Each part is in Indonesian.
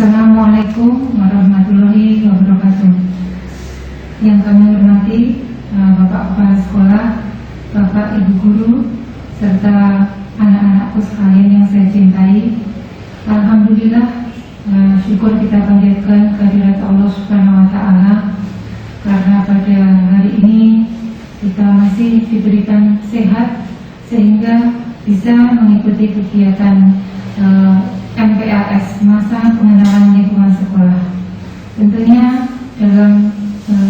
Assalamualaikum warahmatullahi wabarakatuh. Yang kami hormati Bapak Kepala Sekolah, Bapak Ibu Guru, serta anak-anakku sekalian yang saya cintai. Alhamdulillah, syukur kita panjatkan kehadirat Allah Subhanahu wa Ta'ala, karena pada hari ini kita masih diberikan sehat sehingga bisa mengikuti kegiatan MPLS, masa pengenalan lingkungan sekolah. Tentunya dalam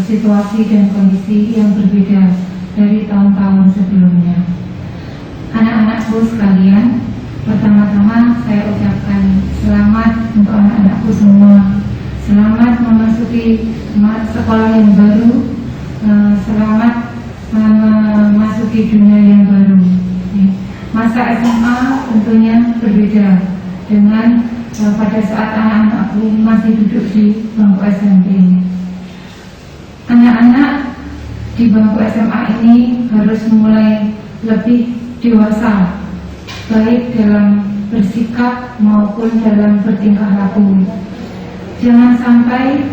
situasi dan kondisi yang berbeda dari tahun-tahun sebelumnya. Anak-anakku sekalian, pertama-tama saya ucapkan selamat untuk anak-anakku semua. Selamat memasuki sekolah yang baru, selamat memasuki dunia yang baru. Masa SMA tentunya berbeda dengan pada saat anak-anakku masih duduk di bangku SMP. Anak-anak di bangku SMA ini harus mulai lebih dewasa, baik dalam bersikap maupun dalam bertingkah laku. Jangan sampai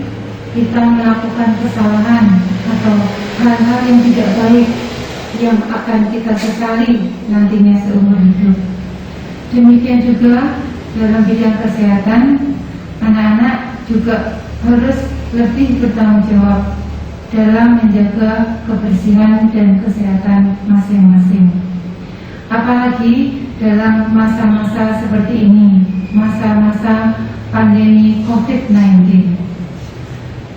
kita melakukan kesalahan atau hal-hal yang tidak baik yang akan kita sesali nantinya seumur hidup. Demikian juga dalam bidang kesehatan, anak-anak juga harus lebih bertanggung jawab dalam menjaga kebersihan dan kesehatan masing-masing. Apalagi dalam masa-masa seperti ini, masa-masa pandemi COVID-19.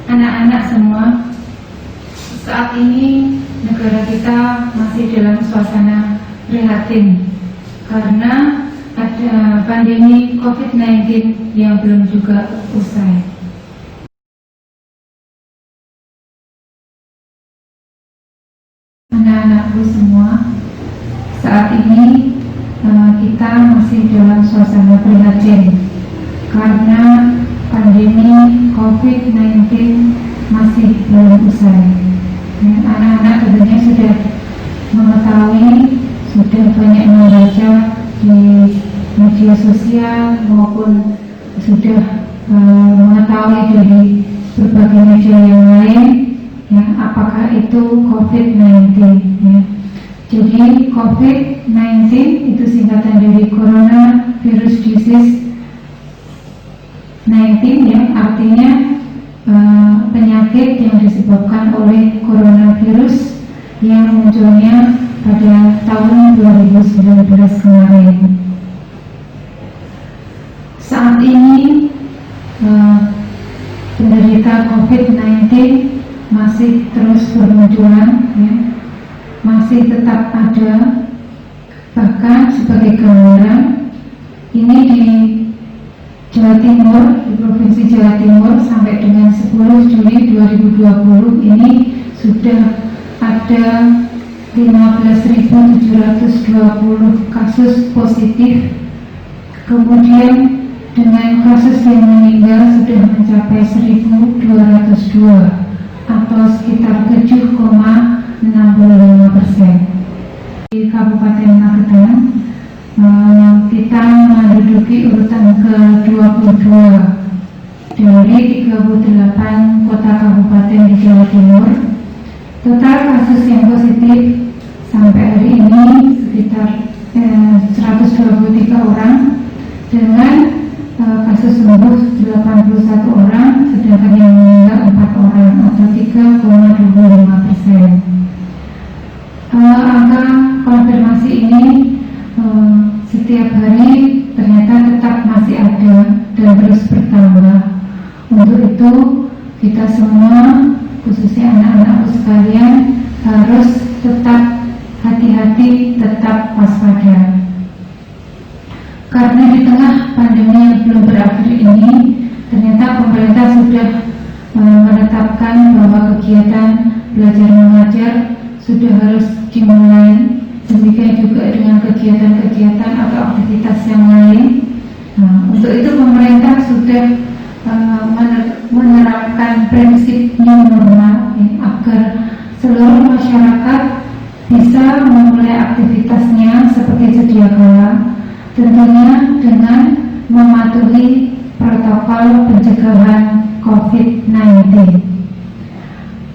Anak-anak semua, saat ini negara kita masih dalam suasana prihatin karena ada pandemi COVID-19 yang belum juga usai. Anak-anakku semua, saat ini kita masih dalam suasana prihatin karena pandemi COVID-19 masih belum usai. Anak-anak tentunya sudah mengetahui, sudah banyak membaca di media sosial maupun sudah mengetahui dari berbagai media yang lain, apakah itu COVID-19. Jadi COVID-19 itu singkatan dari Corona Virus Disease 19, artinya penyakit yang disebabkan oleh coronavirus yang munculnya pada tahun 2019 kemarin. Saat ini penderita COVID-19 masih terus bermunculan, masih tetap ada. Bahkan sebagai gambaran, ini di Jawa Timur, di Provinsi Jawa Timur sampai dengan 10 Juli 2020 ini sudah ada 15.720 kasus positif. Kemudian dengan kasus yang meninggal sudah mencapai 1.202 atau sekitar 7,65%. Di Kabupaten Magetan, kita menduduki urutan ke-22 dari 38 kota kabupaten di Jawa Timur. Total kasus yang positif sampai hari ini sekitar 123 orang, dengan kasus sembuh 81 orang, sedangkan yang meninggal 4 orang atau 3,25%. Angka konfirmasi ini setiap hari ternyata tetap masih ada dan terus bertambah. Untuk itu kita semua, khususnya anak-anakku sekalian, harus tetap hati-hati, tetap waspada. Karena di tengah pandemi yang belum berakhir ini, ternyata pemerintah sudah menetapkan bahwa kegiatan belajar mengajar sudah harus dimulai. Demikian juga dengan kegiatan-kegiatan atau aktivitas yang lain. Untuk itu pemerintah sudah menerapkan prinsip new normal agar seluruh masyarakat bisa memulai aktivitasnya seperti sedia kala, tentunya dengan mematuhi protokol pencegahan COVID-19.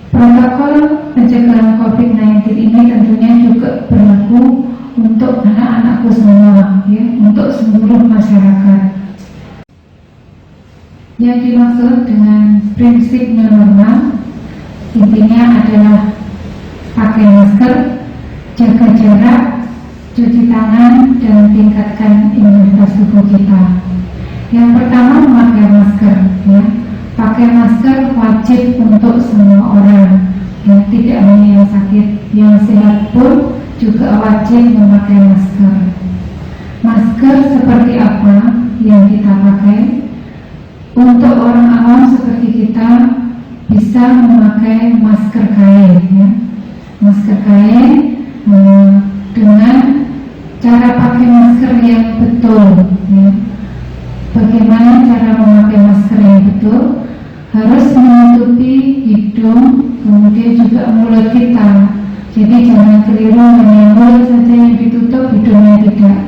Protokol pencegahan COVID-19 ini tentunya juga berlaku untuk anak-anakku semua, ya, untuk seluruh masyarakat. Yang dimaksud dengan prinsip new normal intinya adalah pakai masker, jaga jarak, cuci tangan, dan tingkatkan imunitas tubuh kita. Yang pertama, memakai masker, ya. Pakai masker wajib untuk semua orang, ya, tidak hanya yang sakit, yang sehat pun juga wajib memakai masker. Masker seperti apa yang kita pakai? Untuk orang awam seperti kita bisa memakai masker kain, ya. Masker kain dengan cara pakai masker yang betul, ya. Bagaimana cara memakai masker yang betul? Harus menutupi hidung, kemudian juga mulut kita. Jadi jangan keliru hanya mulut saja yang ditutup, hidungnya tidak.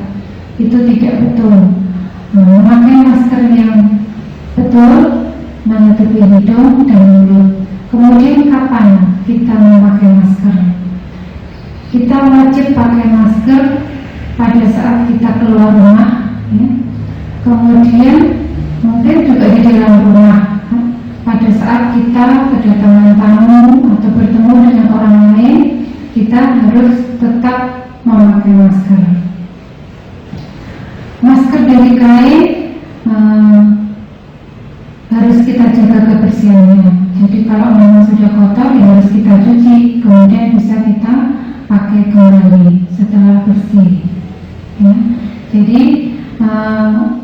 Itu tidak betul. Memakai masker yang betul, menutupi hidung dan mulut. Kemudian kapan kita memakai masker? Kita wajib pakai masker pada saat kita keluar rumah, ya. Kemudian mungkin juga di dalam rumah, pada saat kita kedatangan tamu atau bertemu dengan orang lain, kita harus tetap memakai masker. Masker dari kain harus kita jaga kebersihannya. Jadi kalau memang sudah kotor, ya harus kita cuci, kemudian bisa kita pakai kembali setelah bersih, ya. Jadi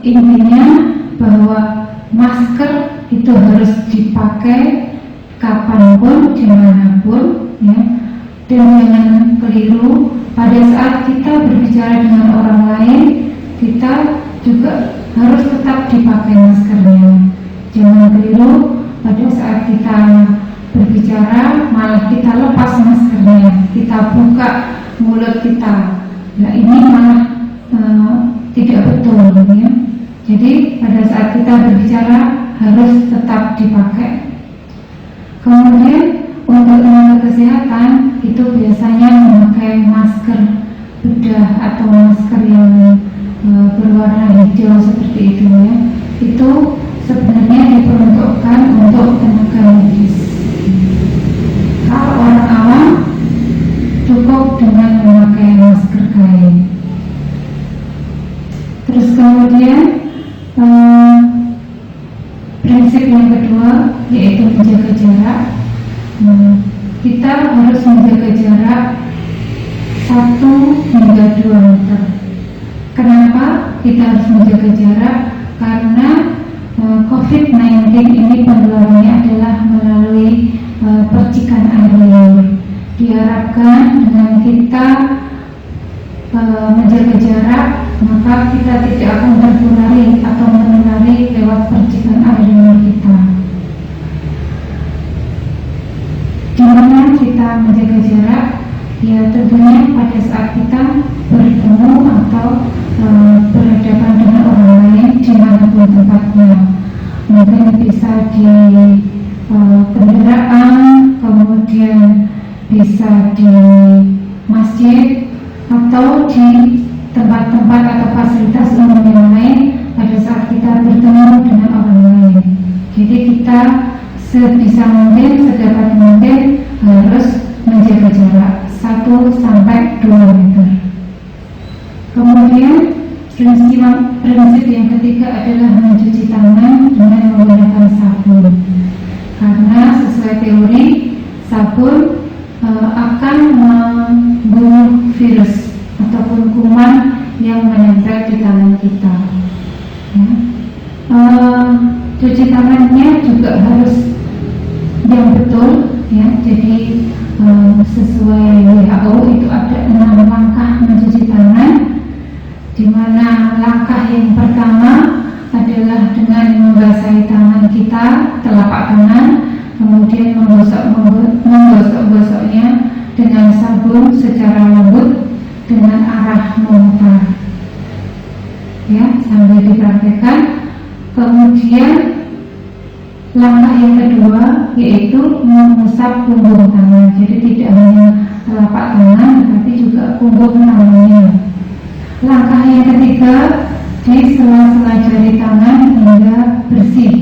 intinya bahwa masker itu harus dipakai kapanpun, dimanapun, ya. Dan jangan keliru pada saat kita berbicara dengan orang lain, kita juga harus tetap dipakai maskernya. Jangan keliru pada saat kita berbicara malah kita lepas maskernya, kita buka mulut kita. Nah, ini malah tidak betul, ya. Jadi pada saat kita berbicara harus tetap dipakai. Kemudian untuk tenaga kesehatan itu biasanya memakai masker bedah atau masker yang berwarna hijau seperti itu, ya. Itu sebenarnya diperuntukkan untuk tenaga medis. Kalau orang awam cukup dengan memakai masker kain. Terus kemudian prinsip yang kedua yaitu menjaga jarak. Kita harus menjaga jarak 1 hingga 2 meter. Kenapa kita harus menjaga jarak? Karena COVID-19 ini penularannya adalah melalui percikan air liur. Diharapkan dengan kita menjaga jarak, maka kita tidak akan tertulari atau menulari lewat percikan air liur kita. Di mana kita menjaga jarak? Ya tentunya pada saat kita bertemu atau berhadapan dengan orang lain dimanapun tempatnya. Mungkin bisa di kendaraan, kemudian bisa di masjid atau di tempat-tempat atau fasilitas umum yang lain pada saat kita bertemu dengan orang lain. Jadi kita sebisa mungkin, sedapat mungkin harus menjaga jarak 1 sampai 2 meter. Kemudian prinsip yang ketiga adalah mencuci tangan dengan menggunakan sabun. Karena sesuai teori, sabun akan membunuh virus ataupun kuman yang menempel di tangan kita, ya. Cuci tangannya juga harus yang betul, ya. Jadi sesuai WHO itu ada 6 langkah mencuci tangan, di mana langkah yang pertama adalah dengan membasahi tangan kita, telapak tangan, kemudian menggosok-gosoknya dengan sabun secara lembut dengan arah memutar, ya, sambil dipraktekkan. Kemudian langkah yang kedua yaitu mengusap punggung tangan. Jadi tidak hanya telapak tangan, tetapi juga punggung tangannya. Langkah yang ketiga, di sela-sela jari tangan hingga bersih.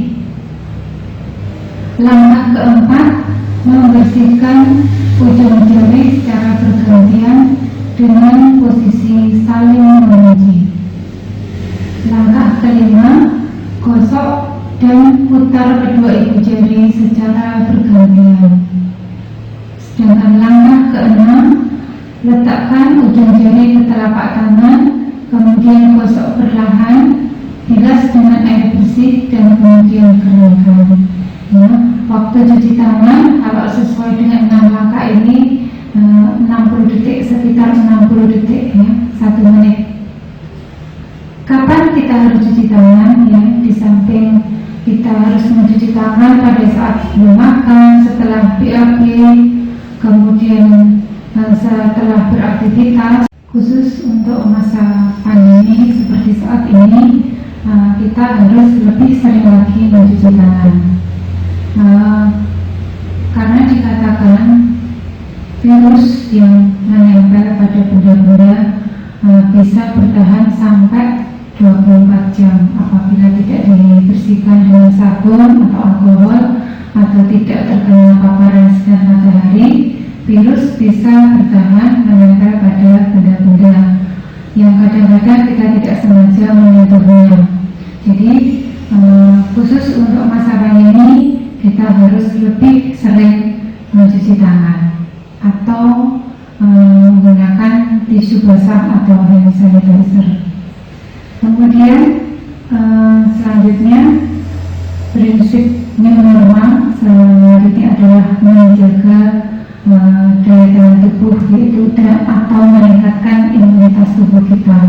Langkah keempat, membersihkan ujung jari secara bergantian dengan posisi saling mengunci. Langkah kelima, gosok dan putar kedua ibu jari secara bergantian. Sedangkan langkah keenam, letakkan ujung jari ke telapak tangan, kemudian gosok perlahan, bilas dengan air bersih dan kemudian keringkan. Ya, waktu cuci tangan kalau sesuai dengan 6 langkah ini 60 detik, sekitar 60 detik ya, 1 menit. Kapan kita harus cuci tangan? Ya, di samping kita harus mencuci tangan pada saat sebelum makan, setelah BAB, kemudian setelah beraktivitas. Khusus untuk masa pandemi seperti saat ini, kita harus lebih sering lagi mencuci tangan. Karena dikatakan virus yang menempel pada benda-benda bisa bertahan sampai 24 jam apabila tidak dibersihkan dengan sabun atau alkohol atau tidak terkena paparan sinar matahari. Virus bisa bertahan menempel pada benda-benda yang kadang-kadang kita tidak sengaja menyentuhnya. Jadi khusus untuk masa pandemi kita harus lebih sering mencuci tangan atau menggunakan tisu basah atau hand sanitizer. Kemudian selanjutnya prinsip new normal selanjutnya adalah menjaga daya tahan tubuh, yaitu atau meningkatkan imunitas tubuh kita.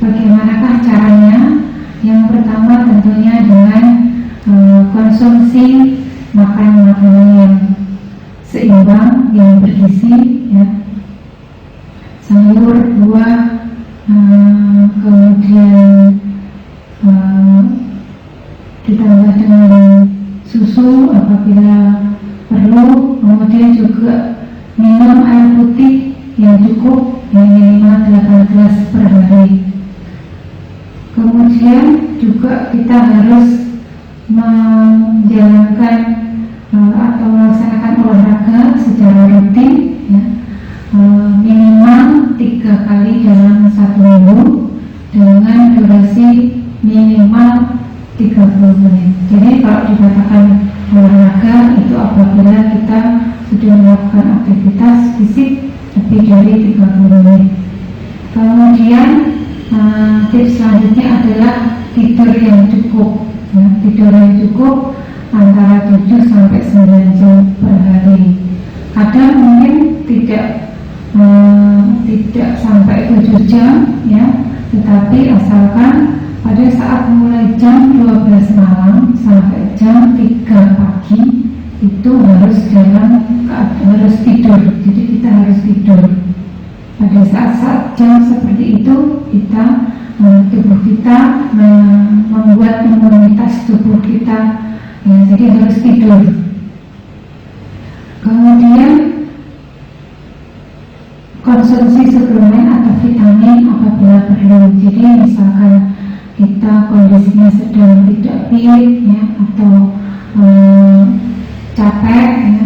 Bagaimanakah caranya? Yang pertama tentunya dengan konsumsi makanan yang seimbang, yang bergizi, ya, sayur, buah, kemudian ditambah dengan susu apabila perlu, kemudian juga minum air putih yang cukup, yang minimal 8 gelas per hari. Kemudian juga kita harus menjalankan atau melaksanakan olahraga secara rutin, ya, minimal 3 kali dalam 1 minggu dengan durasi minimal 30 menit. Jadi kalau dikatakan olahraga itu apabila kita sudah melakukan aktivitas fisik lebih dari 30 menit. Kemudian tips selanjutnya adalah tidur yang cukup, ya, tidur yang cukup antara 7 sampai 9 jam per hari. Kadang mungkin tidak sampai 7 jam, ya, tetapi asalkan pada saat mulai jam 12 malam sampai jam 3 pagi itu harus tidur. Jadi kita harus tidur. Pada saat-saat jam seperti itu tubuh kita membuat imunitas tubuh kita, ya, jadi harus tidur. Kemudian konsumsi suplemen atau vitamin apabila perlu. Jadi misalkan kita kondisinya sedang tidak fit, ya, atau capek, ya,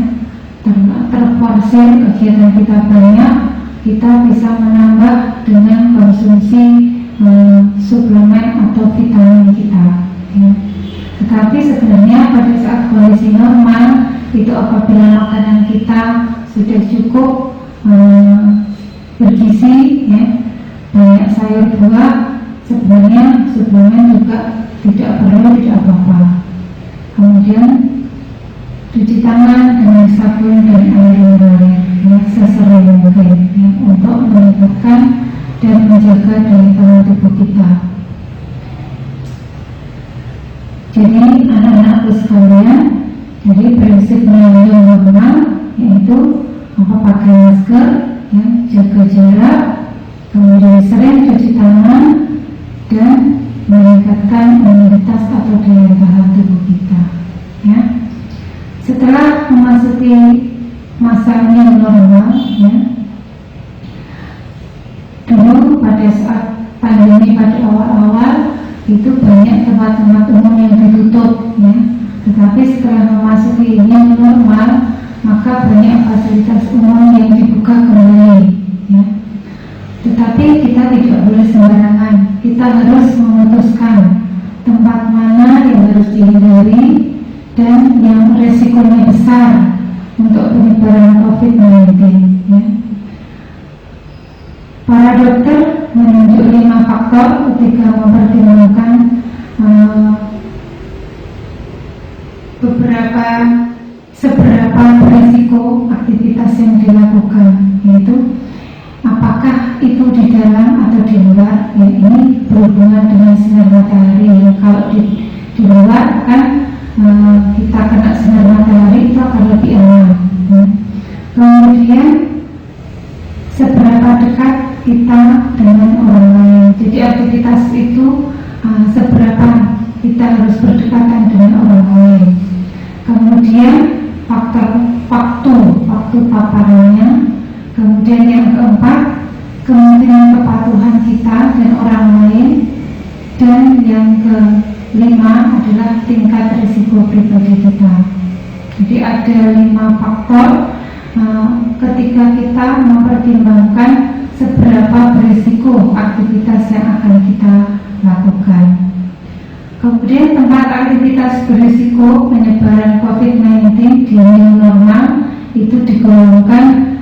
terporsir kegiatan kita banyak, kita bisa menambah dengan konsumsi suplemen atau vitamin kita, ya. Tetapi sebenarnya pada saat kondisi normal itu apabila makanan kita sudah cukup bergizi, ya, banyak sayur buah, sebenarnya suplemen juga tidak perlu, tidak apa-apa. Kemudian cuci tangan dengan sabun dan air mengalir, ya, sesering mungkin, ya, untuk meningkatkan dan menjaga daya tahan tubuh kita. Jadi anak-anakku sekalian, jadi prinsipnya yang normal yaitu pakai masker, ya, jaga jarak, kemudian sering cuci tangan dan meningkatkan imunitas atau daya tahan tubuh kita. Ya. Setelah memasuki masa new normal, ya, dulu pada saat pandemi pada awal-awal itu banyak tempat-tempat umum yang ditutup, ya. Tetapi setelah memasuki new normal, maka banyak fasilitas umum yang dibuka kembali, ya. Tetapi kita tidak boleh sembarangan. Kita harus memutuskan tempat mana yang harus dihindari dan yang resikonya besar untuk penyebaran COVID-19, ya. Para dokter menunjuk 5 faktor ketika mempertimbangkan seberapa berisiko aktivitas yang dilakukan, yaitu apakah itu di dalam atau di luar. Ya, ini berhubungan dengan sinar matahari. Ya, kalau di luar kan kita kena sinar matahari itu akan lebih aman. Ya. Kemudian seberapa dekat kita dengan orang lain. Jadi aktivitas itu seberapa kita harus berdekatan dengan orang lain. Kemudian waktu paparannya. Kemudian yang keempat, kemungkinan kepatuhan kita dan orang lain. Dan yang kelima adalah tingkat risiko pribadi kita. Jadi ada 5 faktor ketika kita mempertimbangkan seberapa berisiko aktivitas yang akan kita lakukan. Kemudian tempat aktivitas berisiko penyebaran COVID-19 di new normal itu digolongkan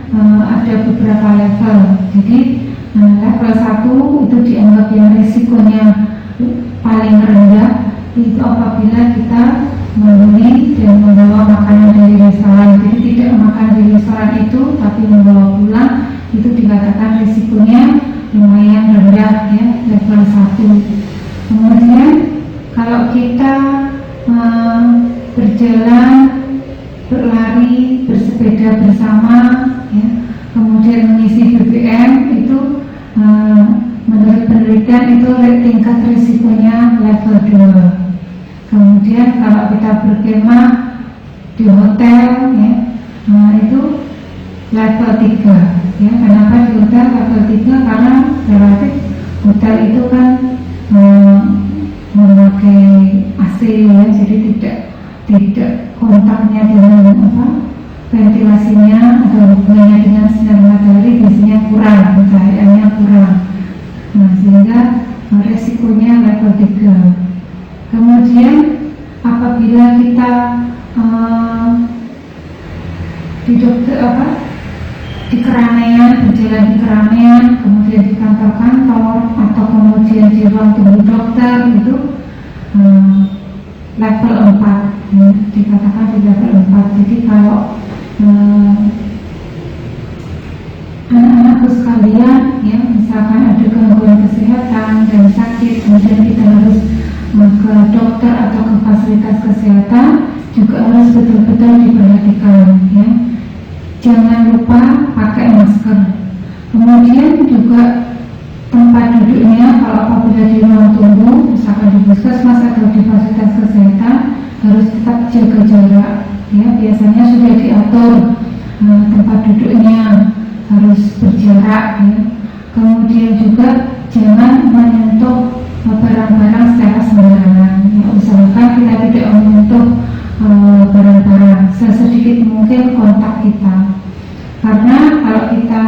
ada beberapa level. Jadi level 1 itu dianggap yang risikonya paling rendah, itu apabila kita membeli dan membawa makanan dari restoran. Jadi tidak makan di restoran itu tapi membawa pulang, itu dikatakan risikonya lumayan rendah, ya, level 1. Kemudian kalau kita berjalan, berlari, bersepeda bersama, ya, kemudian mengisi BBM, itu menurut penelitian itu tingkat risikonya level 2. Kemudian kalau kita berkemah di hotel, ya, itu level 3. Ya, kenapa di hotel level 3? Karena relatif hotel itu kan memakai AC, ya, jadi tidak kontaknya dengan ventilasinya atau hubungannya dengan sinar matahari biasanya kurang, pencahayaannya kurang. Nah, sehingga resikonya level 3. Kemudian apabila kita di keramaian, berjalan di keramaian, kemudian di kantor-kantor atau kemudian di ruang tunggu dokter, itu level 4, ya, dikatakan di level 4. Jadi kalau anak-anakku sekalian, ya, misalkan ada gangguan kesehatan dan sakit, kemudian kita harus ke dokter atau ke fasilitas kesehatan, juga harus betul-betul diperhatikan, ya. Jangan lupa pakai masker. Kemudian juga tempat duduknya, kalau apabila di ruang tunggu, misalkan di puskesmas atau di fasilitas kesehatan, harus tetap jaga jarak, ya. Biasanya sudah diatur tempat duduknya harus berjarak, ya. Kemudian juga jangan menyentuh barang-barang secara sembarangan, ya. Usahakan kita tidak menyentuh barang-barang, sesedikit mungkin kontak kita. Karena kalau kita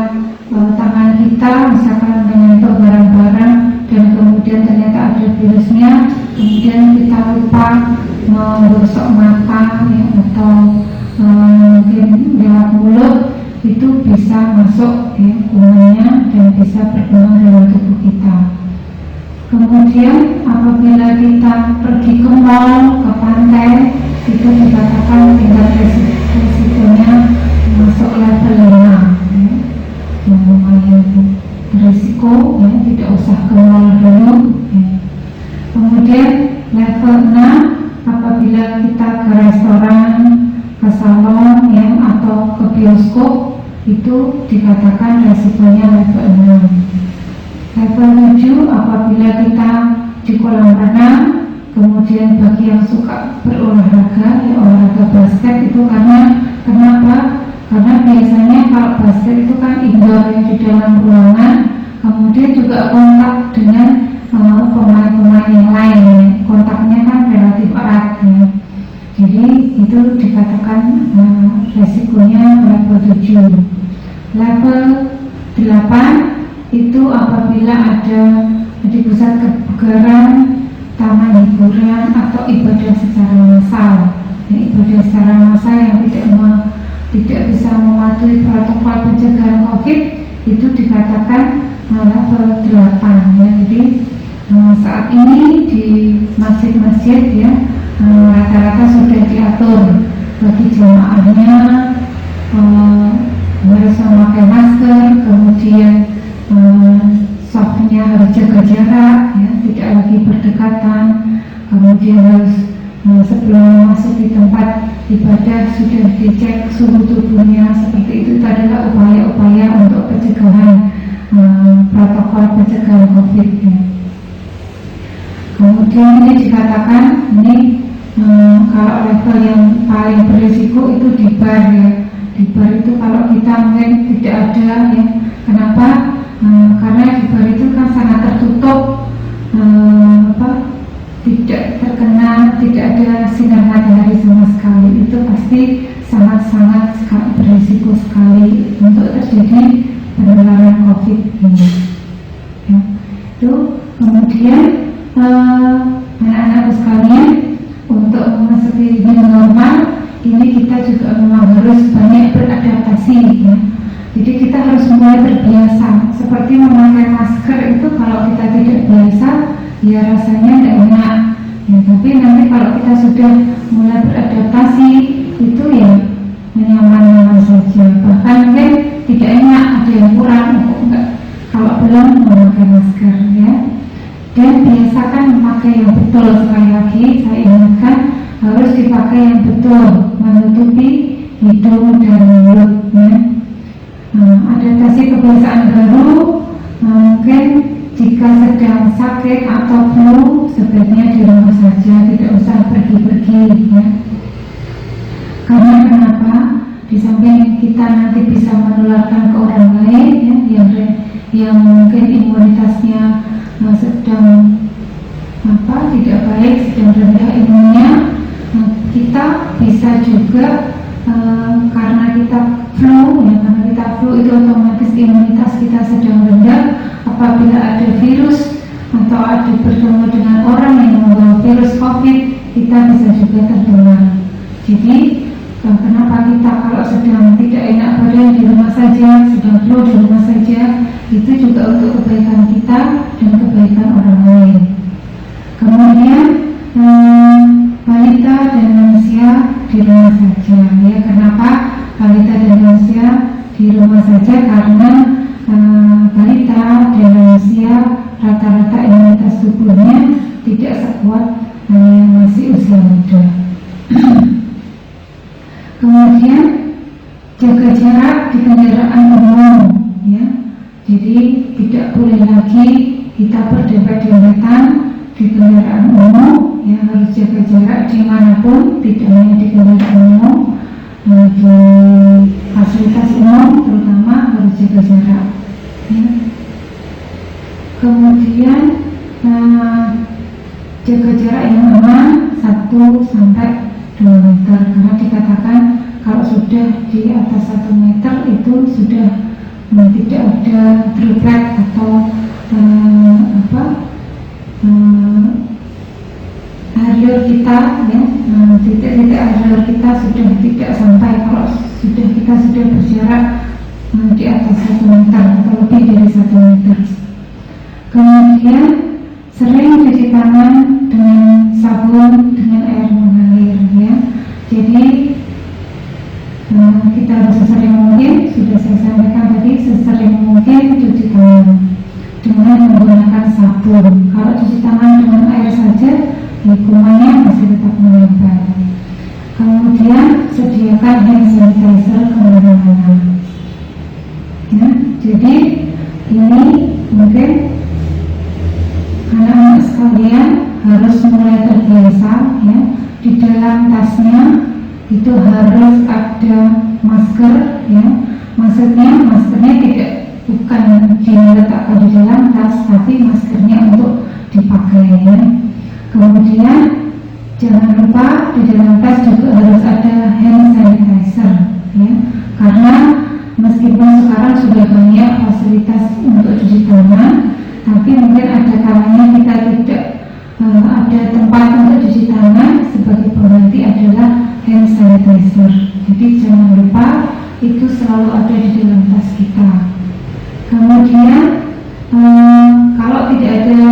tangan kita misalkan menyentuh barang-barang dan kemudian ternyata ada virusnya, kemudian kita lupa menggosok mata, ya, atau mungkin lewat mulut, itu bisa masuk, ya, kumannya dan bisa berkembang dalam tubuh kita. Kemudian apabila kita pergi ke mall, ke pantai, itu dikatakan tingkat resikonya masuk level 5, ya. Yang lumayan berisiko, ya, tidak usah ke mall dulu, ya. Kemudian level 6, apabila kita ke restoran, ke salon, ya, atau ke bioskop, itu dikatakan resikonya level 6. Level 7, apabila kita di kolam renang. Kemudian bagi yang suka berolahraga, ya olahraga basket itu karena kenapa? Karena biasanya kalau basket itu kan indoor ya, di dalam ruangan, kemudian juga kontak dengan pemain-pemain yang lain ya. Kontaknya kan relatif erat ya. Jadi itu dikatakan resikonya level 7. Level 8 itu apabila ada di pusat kebugaran, taman hiburan atau ibadah secara massal. Ya, ibadah secara massal yang tidak bisa mematuhi protokol pencegahan COVID itu dikatakan level 8 ya. Jadi saat ini di masjid-masjid ya rata-rata sudah diatur bagi jemaahnya harus memakai masker, kemudian softnya harus jaga jarak ya, tidak lagi berdekatan, kemudian harus sebelum masuk di tempat ibadah sudah dicek suhu tubuhnya. Seperti itu adalah upaya-upaya untuk pencegahan protokol pencegahan COVID ya. Kemudian ini dikatakan ini kalau level yang paling berisiko itu di bar ya. Di bar itu kalau kita mungkin tidak ada ya. Kenapa? Karena di bar itu kan sangat tertutup, tidak terkena, tidak ada sinar matahari sama sekali. Itu pasti sangat-sangat berisiko sekali untuk terjadi penularan COVID ini. Ya. Itu kemudian anak-anakku sekalian, untuk memasuki new normal ini kita juga memang harus banyak beradaptasi ya. Jadi kita harus mulai terbiasa. Seperti memakai masker itu kalau kita tidak biasa ya rasanya tidak enak ya, tapi nanti kalau kita sudah mulai beradaptasi itu ya nyaman-nyaman saja. Bahkan mungkin tidak enak, ada yang kurang enggak kalau belum memakai masker ya. Dan biasakan memakai yang betul. Sekali lagi saya ingatkan harus dipakai yang betul, menutupi hidung dan mulut ya. Adaptasi kebiasaan baru mungkin jika sedang sakit atau flu sebaiknya di rumah saja, tidak usah pergi-pergi ya. Karena kenapa? Di samping kita nanti bisa menularkan ke orang lain ya, yang mungkin imunitasnya sedang tidak baik, sedang rendah imunnya, kita bisa juga karena kita flu ya, karena kita flu itu otomatis imunitas kita sedang rendah. Apabila ada virus atau ada bertemu dengan orang yang membawa virus COVID, kita bisa juga tertular. Jadi kenapa kita kalau sedang tidak enak badan di rumah saja, sedang flu di rumah saja, itu juga untuk kebaikan kita dan kebaikan orang lain. Kemudian balita dan lansia di rumah saja ya. Kenapa balita dan lansia di rumah saja? Karena balita dan lansia rata-rata imunitas tubuhnya tidak sekuat yang masih usia muda. Kemudian jaga jarak di kendaraan umum ya. Jadi tidak boleh lagi kita berdempet-dempetan di kendaraan umum ya, harus jaga jarak dimanapun, tidak hanya di kendaraan umum, di fasilitas umum terutama harus jaga jarak ya. Kemudian jaga jarak yang aman 1-2 meter, karena dikatakan kalau sudah di atas 1 meter itu sudah tidak ada droplet atau area kita ya, titik-titik area kita sudah tidak sampai kalau kita sudah berjarak di atas 1 meter atau lebih dari 1 meter. Kemudian sering cuci tangan dengan sabun dengan air mengalir ya. Jadi kita harus sesering mungkin, sudah saya sampaikan tadi, sesering mungkin cuci tangan dengan menggunakan sabun. Kalau cuci tangan dengan air saja, kumannya masih tetap menempel. Kemudian sediakan hand sanitizer kemana-mana. Ya, jadi ini mungkin anak-anak sekalian harus mulai terbiasa ya, di dalam tasnya itu harus ada masker ya. Maksudnya maskernya tidak bukan diletakkan di dalam tas, tapi maskernya untuk dipakai ya. Kemudian jangan lupa di dalam tas juga harus ada hand sanitizer ya, karena meskipun sekarang sudah banyak fasilitas untuk cuci tangan, tapi mungkin ada kalanya kita tidak ada tempat untuk cuci tangan, sebagai pengganti adalah hand sanitizer. Jadi jangan lupa itu selalu ada di dalam tas kita. Kemudian kalau tidak ada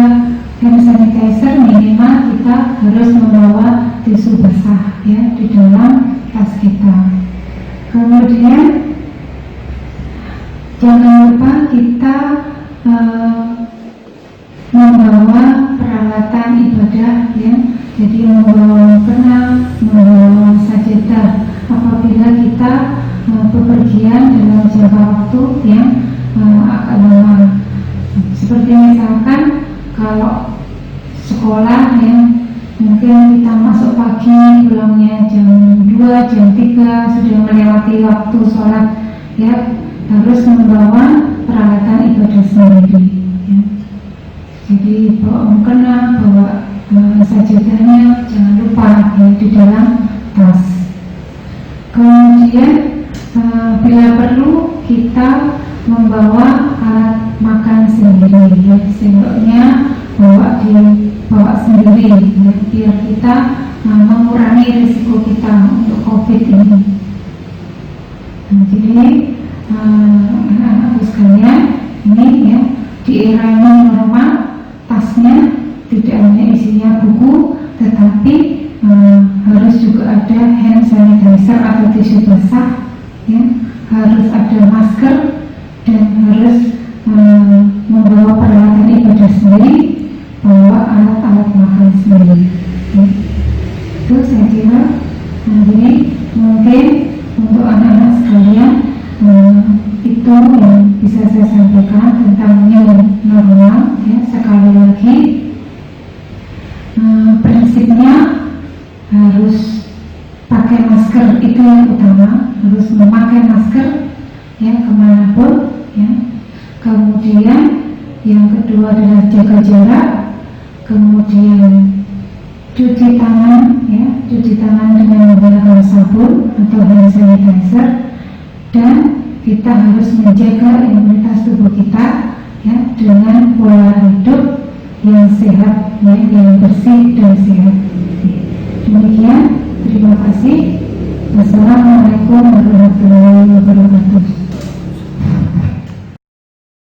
hand sanitizer, minimal kita harus membawa tisu basah ya di dalam tas kita. Kemudian jangan lupa kita membawa peralatan ibadah ya, jadi membawa mukena, membawa sajadah apabila kita bepergian dalam jangka waktu yang agak lama. Seperti misalkan kalau sekolah ya, mungkin kita masuk pagi, pulangnya jam 2, jam 3, sudah melewati waktu sholat ya, harus membawa peralatan ibadah sendiri ya. Jadi bawa mukena, bawa sajadahnya, jangan lupa ya, di dalam tas. Kemudian bila perlu kita membawa alat makan sendiri ya, sendoknya bawa sendiri ya, biar kita mengurangi risiko kita untuk COVID ini. Jadi anak-anakku sekalian, ini ya, di era new normal, tasnya tidak hanya isinya buku, tetapi harus juga ada hand sanitizer atau tisu basah ya, harus ada masker, dan harus membawa peralatan ibadah sendiri, bawa alat-alat makan sendiri ya. Itu saya kira jadi mungkin untuk anak-anak sekalian itu yang bisa saya sampaikan tentang new normal ya. Sekali lagi prinsipnya harus pakai masker, itu yang utama, harus memakai masker ya kemanapun ya. Kemudian yang kedua adalah jaga jarak, kemudian cuci tangan ya, cuci tangan dengan menggunakan sabun atau hand sanitizer, dan kita harus menjaga imunitas tubuh kita ya dengan pola hidup yang sehat ya, yang bersih dan sehat. Demikian, terima kasih. Wassalamualaikum warahmatullahi wabarakatuh.